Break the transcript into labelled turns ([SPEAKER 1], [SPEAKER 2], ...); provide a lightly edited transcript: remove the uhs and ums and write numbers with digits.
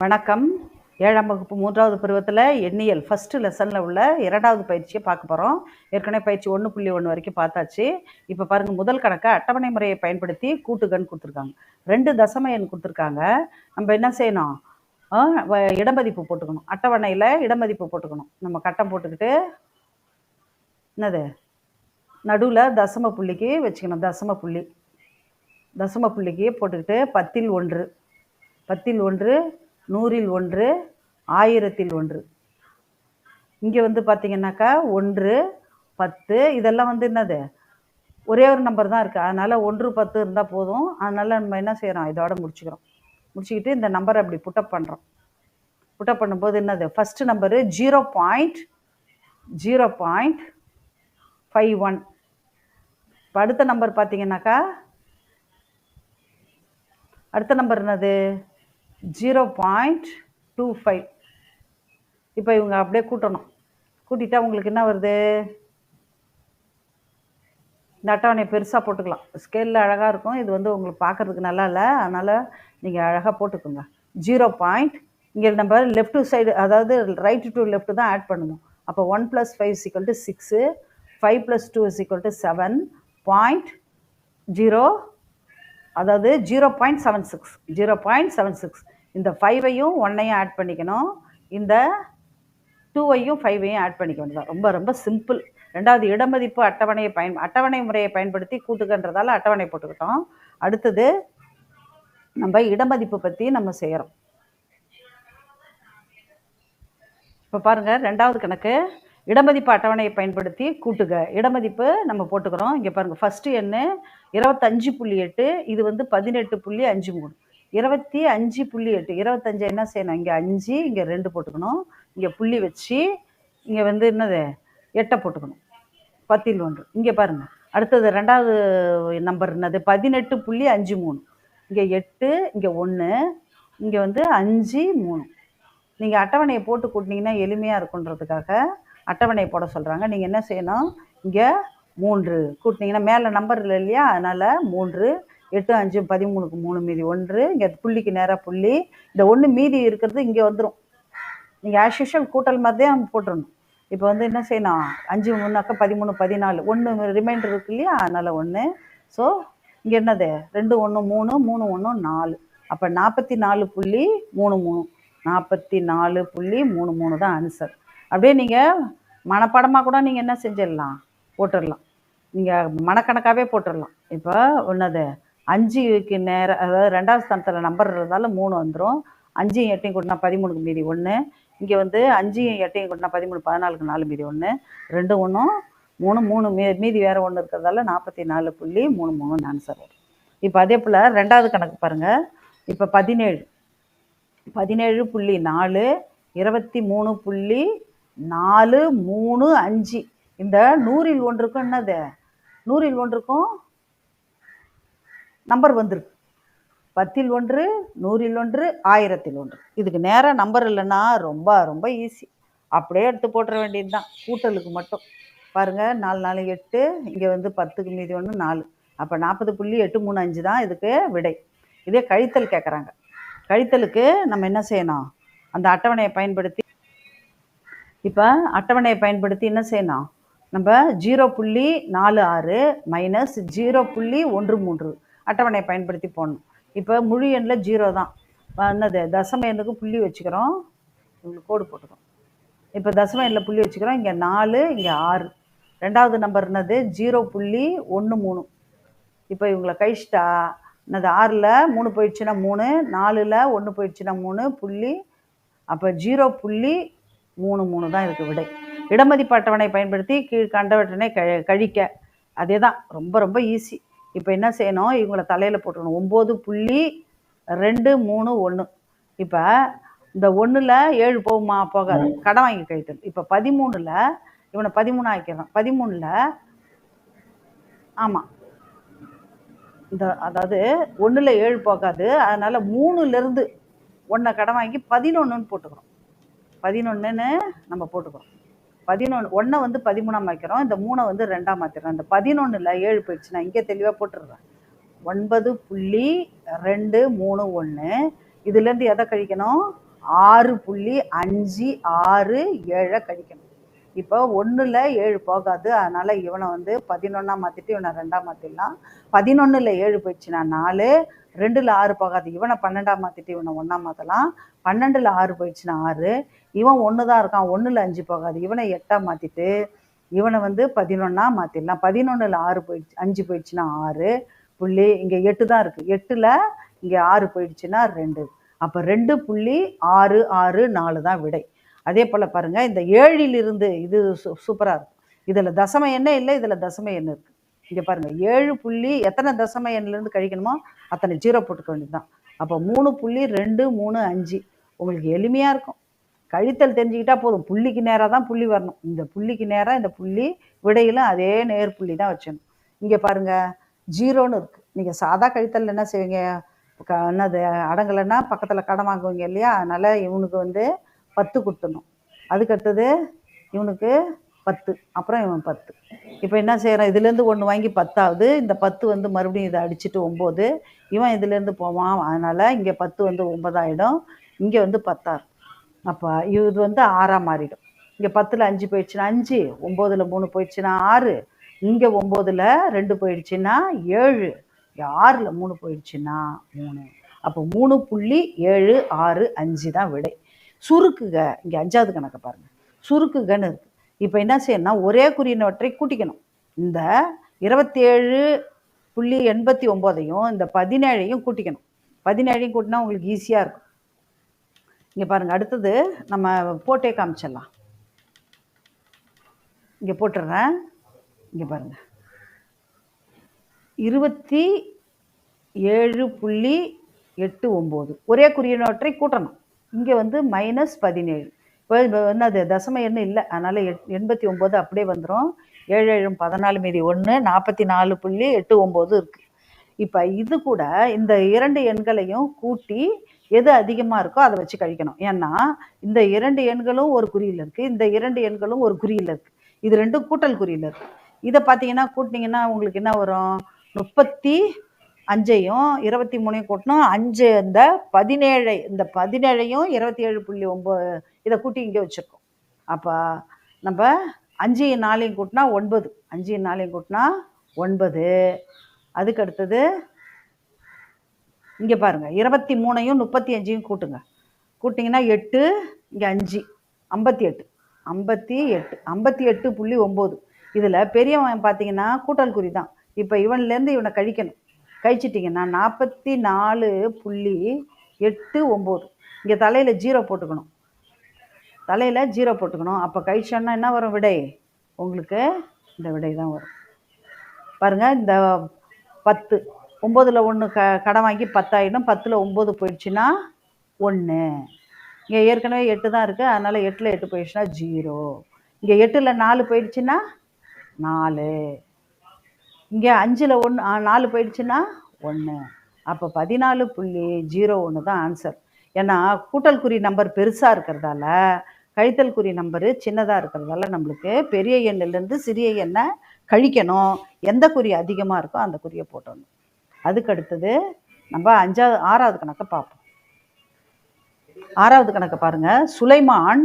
[SPEAKER 1] வணக்கம். 7ஆம் வகுப்பு 3வது பருவத்தில் எண்ணியல் ஃபஸ்ட்டு லெசனில் உள்ள 2வது பயிற்சியை பார்க்க போகிறோம். ஏற்கனவே பயிற்சி 1.1 வரைக்கும் பார்த்தாச்சு. இப்போ பாருங்கள், முதல் கணக்கை அட்டவணை முறையை பயன்படுத்தி கூட்டுகன்னு கொடுத்துருக்காங்க. 2 தசம எண் கொடுத்துருக்காங்க. நம்ம என்ன செய்யணும்? இடமதிப்பு போட்டுக்கணும். அட்டவணையில் இடமதிப்பு போட்டுக்கணும். நம்ம கட்டம் போட்டுக்கிட்டு என்னது நடுவில் தசம புள்ளிக்கு வச்சுக்கணும். தசம புள்ளிக்கு போட்டுக்கிட்டு 10ல் 1, 10ல் 1, 100ல் 1, 1000ல் 1. இங்கே வந்து பார்த்தீங்கன்னாக்கா 1, 10 இதெல்லாம் வந்து என்னது ஒரே ஒரு நம்பர் தான் இருக்குது. அதனால் 1, 10 இருந்தால் போதும். அதனால் நம்ம என்ன செய்கிறோம், இதோட முடிச்சுக்கிட்டு இந்த நம்பரை அப்படி புட்டப் பண்ணுறோம். புட்டப் பண்ணும்போது என்னது, ஃபஸ்ட்டு நம்பரு 0.51. இப்போ அடுத்த நம்பர் பார்த்தீங்கன்னாக்கா அடுத்த நம்பர் என்னது 0.25. இப்போ இவங்க அப்படியே கூட்டணும். கூட்டிட்டா உங்களுக்கு என்ன வருது? இந்த அட்டவணை பெருசாக போட்டுக்கலாம். ஸ்கேலில் அழகாக இருக்கும். இது வந்து உங்களுக்கு பார்க்குறதுக்கு நல்லா இல்லை, அதனால் நீங்கள் அழகாக போட்டுக்கோங்க. 0. இங்கே நம்ம லெஃப்ட் சைடு, அதாவது ரைட் டு லெஃப்ட் தான் ஆட் பண்ணணும். அப்போ 1 + 5 = 6, 5 + 2 = 7. 0, அதாவது 0.76. இந்த 5ஐயும் 1ஐயும் ஆட் பண்ணிக்கணும். இந்த 2ஐயும் 5ஐயும் ஆட் பண்ணிக்க வேண்டியதான். ரொம்ப ரொம்ப சிம்பிள். 2வது இடமதிப்பு அட்டவணை முறையை பயன்படுத்தி கூட்டுகன்றதால அட்டவணை போட்டுக்கிட்டோம். அடுத்தது நம்ம இடமதிப்பு பற்றி நம்ம செய்கிறோம். இப்போ பாருங்கள், 2வது கணக்கு இடமதிப்பு அட்டவணையை பயன்படுத்தி கூட்டுக. இடமதிப்பு நம்ம போட்டுக்கிறோம். இங்கே பாருங்கள், ஃபஸ்ட்டு எண்ணு 25.8, இது வந்து 18.53. 25.8, 25 என்ன செய்யணும், இங்கே 5, இங்கே 2 போட்டுக்கணும். இங்கே புள்ளி வச்சு இங்கே வந்து என்னது 8 போட்டுக்கணும். 10ல் 1. இங்கே பாருங்கள், அடுத்தது 2வது நம்பர் என்னது 18.53. இங்கே 8, இங்கே 1, இங்கே வந்து 5, 3. நீங்கள் அட்டவணையை போட்டு கூட்டினீங்கன்னா எளிமையாக இருக்குன்றதுக்காக அட்டவணையை போட சொல்கிறாங்க. நீங்கள் என்ன செய்யணும், இங்கே 3 கூட்டினீங்கன்னா மேலே நம்பர் இல்லை இல்லையா, அதனால் 3, 8, 5, 13க்கு 3 மீதி 1. இங்கே புள்ளிக்கு நேராக புள்ளி, இந்த 1 மீதி இருக்கிறது இங்கே வந்துடும். நீங்கள் ஆஸ் யூஷுவல் கூட்டல் மாதிரி தான் போட்டுடணும். இப்போ வந்து என்ன செய்யணும், 5 3 13, 14, 1 ரிமைண்டர் இருக்கு இல்லையா, அதனால் 1. ஸோ இங்கே என்னது 2 1 3, 3 1 4. அப்போ 44.33. 44.33 தான் ஆன்சர். அப்படியே நீங்கள் மனப்பாடமாக கூட நீங்கள் என்ன செஞ்சிடலாம், போட்டுடலாம். நீங்கள் மனக்கணக்காகவே போட்டுடலாம். இப்போ ஒன்றுது 5க்கு நேரம், அதாவது 2வது ஸ்தானத்தில் நம்பர் இருந்தாலும் 3 வந்துடும். 5யும் 8யும் கூட்டினா 13க்கு மீதி 1. இங்கே வந்து 5யும் 8யும் கூட்டினா 13, 14க்கு 4 மீதி 1. 2 1 3 3 மீதி வேறு 1 இருக்கிறதால 44.33 ஆன்சர் வரும். இப்போ அதே போல் 2வது கணக்கு பாருங்கள். இப்போ 17.4, 23.435. இந்த 100ல் 1க்கும் என்னது 100ல் 1க்கும் நம்பர் வந்துருக்கு. 10ல் 1, 100ல் 1, 1000ல் 1. இதுக்கு நேராக நம்பர் இல்லைன்னா ரொம்ப ரொம்ப ஈஸி, அப்படியே எடுத்து போட்டுற வேண்டியது தான் கூட்டலுக்கு மட்டும். பாருங்கள், 4 4 8, இங்கே வந்து 10க்கு மீதி 1 4. அப்போ 40.835 தான் இதுக்கு விடை. இதே கழித்தல் கேட்குறாங்க. கழித்தலுக்கு நம்ம என்ன செய்யணும், அந்த அட்டவணையை பயன்படுத்தி என்ன செய்யணும், நம்ம 0.46 மைனஸ் 0.13 அட்டவணையை பயன்படுத்தி போடணும். இப்போ முழு எண்ணில் 0 தான். என்னது தசம எண்ணுக்கு புள்ளி வச்சுக்கிறோம், உங்களுக்கு கோடு போட்டுக்கிறோம். இப்போ தசம எண்ணில் புள்ளி வச்சுக்கிறோம். இங்கே 4, இங்கே 6. 2வது நம்பர் என்னது 0.13. இப்போ இவங்களை கழிச்சிட்டா என்னது 6ல் 3 போயிடுச்சுன்னா 3, 4ல் 1 போயிடுச்சுன்னா 3 புள்ளி. அப்போ 0.33 தான் இதுக்கு விடை. இடமதிப்பு அட்டவணை பயன்படுத்தி கீழ்கண்டவற்றினை கழிக்க. அதே தான், ரொம்ப ரொம்ப ஈஸி. இப்போ என்ன செய்யணும், இவங்களை தலையில் போட்டுக்கணும். 9.23 இப்போ இந்த 1ல் 7 போகுமா, போகாது, கடன் வாங்கி கழித்தல். இப்போ 13ல் இவனை 13 ஆக்கிடுறான். 13ல் ஆமாம், இந்த அதாவது 1ல் 7 போகாது, அதனால் 3லேருந்து 1 கடன் வாங்கி 11ன்னு போட்டுக்கிறோம். 11ன்னு நம்ம போட்டுக்கிறோம். 11 1 வந்து 13 வைக்கிறோம். இந்த 3 வந்து 2 மாற்றிடுறோம். இந்த 11ல் 7 போயிடுச்சுன்னா இங்கே தெளிவாக போட்டுடுறேன். 9.231. இதுலேருந்து எதை கழிக்கணும், 6.56 கழிக்கணும். இப்போ 1ல் 7 போகாது, அதனால் இவனை வந்து 11ஆ மாற்றிட்டு இவனை 2ஆ மாற்றிடலாம். 11ல் 7 போயிடுச்சுன்னா 4, 2ல் 6 போகாது, இவனை 12ஆ மாற்றிட்டு இவனை 1ஆ மாற்றலாம். 12ல் 6 போயிடுச்சுன்னா 6, இவன் 1 தான் இருக்கான், 1ல் 5 போகாது, இவனை 8ஆ மாற்றிட்டு இவனை வந்து 11ஆ மாற்றிடலாம். 11ல் 6 போயிடுச்சு, 5 போயிடுச்சுன்னா 6 புள்ளி, இங்கே 8 தான் இருக்குது, 8ல் இங்கே 6 போயிடுச்சுன்னா 2, அப்போ 2.664 தான் விடை. அதே போல் பாருங்கள், இந்த 7லிருந்து இது சூப்பராக இருக்கும். இதில் தசம எண்ணே இல்லை, இதில் தசம எண் இருக்குது. இங்கே பாருங்கள், 7 புள்ளி எத்தனை தசம எண்ணிலேருந்து கழிக்கணுமோ அத்தனை ஜீரோ போட்டுக்க வேண்டியது தான். அப்போ 3.235 உங்களுக்கு எளிமையாக இருக்கும். கழித்தல் தெரிஞ்சுக்கிட்டா போதும், புள்ளிக்கு நேராக தான் புள்ளி வரணும். இந்த புள்ளிக்கு நேராக இந்த புள்ளி விடையிலும் அதே நேர் புள்ளி தான் வச்சிடணும். இங்கே பாருங்கள், 0ன்னு இருக்குது. நீங்கள் சாதா கழித்தல் என்ன செய்வீங்க, என்னது அடங்கலைன்னா பக்கத்தில் கடன் வாங்குவீங்க இல்லையா, அதனால் இவனுக்கு வந்து 10 கொடுத்துடணும், அதுக்கடுத்தது இவனுக்கு 10, அப்புறம் இவன் 10. இப்போ என்ன செய்கிறோம், இதுலேருந்து 1 வாங்கி 10 ஆகுது, இந்த 10 வந்து மறுபடியும் இதை அடிச்சுட்டு 9, இவன் இதுலேருந்து போவான், அதனால் இங்கே 10 வந்து 9 ஆகிடும், இங்கே வந்து 10 ஆகும். அப்போ இது வந்து 6ஆ மாறிடும். இங்கே 10ல் 5 போயிடுச்சுன்னா 5, 9ல் 3 போயிடுச்சுன்னா 6, இங்கே 9ல் 2 போயிடுச்சுன்னா 7, 6ல் 3 போயிடுச்சுன்னா 3. அப்போ 3.765 தான் விடை. சுருக்குக, இங்கே 5வது கணக்கை பாருங்கள், சுருக்குகன்னு இருக்குது. இப்போ என்ன செய்யணும்னா ஒரே குறியினவற்றை கூட்டிக்கணும். இந்த 27.89ஐயும் இந்த 17ஐயும் கூட்டிக்கணும். 17ஐயும் கூட்டினா உங்களுக்கு ஈஸியாக இருக்கும். இங்கே பாருங்கள், அடுத்தது நம்ம போட்டே காமிச்சிடலாம். இங்கே போட்டுடுறேன். இங்கே பாருங்கள், 27.89 ஒரே குறியினவற்றை கூட்டணும். இங்கே வந்து -17. இப்போ என்னது தசம எண்ணு இல்லை, அதனால் 89 அப்படியே வந்துடும். 7 7 14 மீதி 1, 44.89 இருக்குது. இப்போ இது கூட இந்த 2 எண்களையும் கூட்டி எது அதிகமாக இருக்கோ அதை வச்சு கழிக்கணும். ஏன்னா இந்த 2 எண்களும் ஒரு குறியில் இருக்குது, இந்த 2 எண்களும் ஒரு குறியில் இருக்குது, இது ரெண்டும் கூட்டல் குறியில் இருக்குது. இதை பார்த்தீங்கன்னா கூட்டினீங்கன்னா உங்களுக்கு என்ன வரும், 35ஐயும் 23ஐயும் கூட்டணும், 5 இந்த 17, இந்த 17ஐயும் 27.9 இதை கூட்டி இங்கே வச்சுருக்கோம். அப்போ நம்ம 5ஐயும் 4ஐயும் கூட்டினா 9, 5ஐயும் 4ஐயும் கூட்டினா 9. அதுக்கு அடுத்தது இங்கே பாருங்கள், 23ஐயும் 35ஐயும் கூட்டுங்க, கூட்டிங்கன்னா 8, இங்கே 5, 58, 58.9. இதில் பெரியவன் பார்த்தீங்கன்னா கூட்டல் குறி தான். இப்போ இவன்லேருந்து இவனை கழிக்கணும், கழிச்சிட்டிங்கன்னா 44.89. இங்கே தலையில் 0 போட்டுக்கணும், தலையில் 0 போட்டுக்கணும். அப்போ கழிச்சோன்னா என்ன வரும் விடை, உங்களுக்கு இந்த விடை தான் வரும். பாருங்கள், இந்த 10, 9ல் 1 கடன் வாங்கி 10 ஆகிடும், 10ல் 9 போயிடுச்சுன்னா 1. இங்கே ஏற்கனவே 8 தான் இருக்குது, அதனால் 8ல் 8 போயிடுச்சுன்னா 0. இங்கே 8ல் 4 போயிடுச்சுன்னா 4. இங்கே 5ல் 4 போயிடுச்சுன்னா 1. அப்போ 14.01 தான் ஆன்சர். ஏன்னா கூட்டல் குறி நம்பர் பெருசாக இருக்கிறதால, கழித்தல் குறி நம்பரு சின்னதாக இருக்கிறதால நம்மளுக்கு பெரிய எண்ணிலேருந்து சிறிய எண்ணை கழிக்கணும். எந்த குறி அதிகமாக இருக்கோ அந்த குறியை போட்டணும். அதுக்கு அடுத்தது நம்ம 6வது கணக்கை பார்ப்போம். 6வது கணக்கை பாருங்கள். சுலைமான்